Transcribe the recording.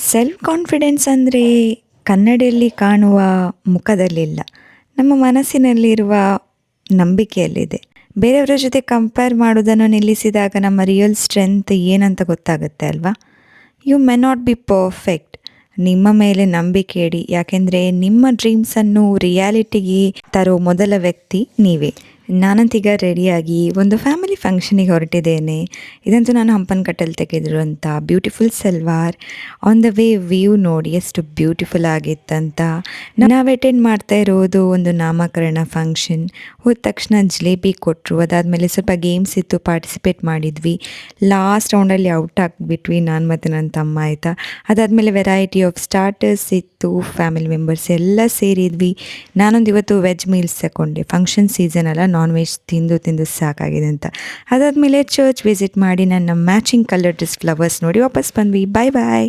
Self confidence ಅಂದರೆ ಕನ್ನಡಿಯಲ್ಲಿ ಕಾಣುವ ಮುಖದಲ್ಲಿಲ್ಲ, ನಮ್ಮ ಮನಸ್ಸಿನಲ್ಲಿರುವ ನಂಬಿಕೆಯಲ್ಲಿದೆ. ಬೇರೆಯವರ ಜೊತೆ ಕಂಪೇರ್ ಮಾಡೋದನ್ನು ನಿಲ್ಲಿಸಿದಾಗ ನಮ್ಮ ರಿಯಲ್ ಸ್ಟ್ರೆಂತ್ ಏನಂತ ಗೊತ್ತಾಗುತ್ತೆ ಅಲ್ವಾ? You may not be perfect. ನಿಮ್ಮ ಮೇಲೆ ನಂಬಿಕೆ ಇಡಿ, ಯಾಕೆಂದರೆ ನಿಮ್ಮ ಡ್ರೀಮ್ಸನ್ನು ರಿಯಾಲಿಟಿಗೆ ತರೋ ಮೊದಲ ವ್ಯಕ್ತಿ ನೀವೇ. ನಾನಂತೀಗ ರೆಡಿಯಾಗಿ ಒಂದು ಫ್ಯಾಮಿಲಿ ಫಂಕ್ಷನಿಗೆ ಹೊರಟಿದ್ದೇನೆ. ಇದಂತೂ ನಾನು ಹಂಪನಕಟ್ಟಲ್ಲಿ ತೆಗೆದಿರುವಂಥ beautiful salwar. On the way view ನೋಡಿ ಎಷ್ಟು ಬ್ಯೂಟಿಫುಲ್ ಆಗಿತ್ತಂತ. ನಾವು ಅಟೆಂಡ್ ಮಾಡ್ತಾ ಇರೋದು ಒಂದು ನಾಮಕರಣ ಫಂಕ್ಷನ್. ಹೋದ ತಕ್ಷಣ ಜಿಲೇಬಿ ಕೊಟ್ಟರು, ಅದಾದಮೇಲೆ ಸ್ವಲ್ಪ ಗೇಮ್ಸ್ ಇತ್ತು, ಪಾರ್ಟಿಸಿಪೇಟ್ ಮಾಡಿದ್ವಿ. ಲಾಸ್ಟ್ ರೌಂಡಲ್ಲಿ ಔಟ್ ಆಗಿಬಿಟ್ವಿ ನಾನು ಮತ್ತು ನನ್ನ ತಮ್ಮ, ಆಯಿತಾ. ಅದಾದಮೇಲೆ ವೆರೈಟಿ ಆಫ್ ಸ್ಟಾರ್ಟರ್ಸ್ ಇತ್ತು, ಫ್ಯಾಮಿಲಿ ಮೆಂಬರ್ಸ್ ಎಲ್ಲ ಸೇರಿದ್ವಿ. ನಾನೊಂದು ಇವತ್ತು ವೆಜ್ ಮೀಲ್ಸ್ ತಗೊಂಡೆ, ಫಂಕ್ಷನ್ ಸೀಸನ್ ಅಲ್ಲ, ನಾನ್ ವೆಜ್ ತಿಂದು ಸಾಕಾಗಿದೆ ಅಂತ. ಅದಾದಮೇಲೆ ಚರ್ಚ್ ವಿಸಿಟ್ ಮಾಡಿ ನನ್ನ ಮ್ಯಾಚಿಂಗ್ ಕಲರ್ ಡ್ರೆಸ್ ಫ್ಲವರ್ಸ್ ನೋಡಿ ವಾಪಸ್ ಬಂದ್ವಿ. ಬಾಯ್ ಬಾಯ್.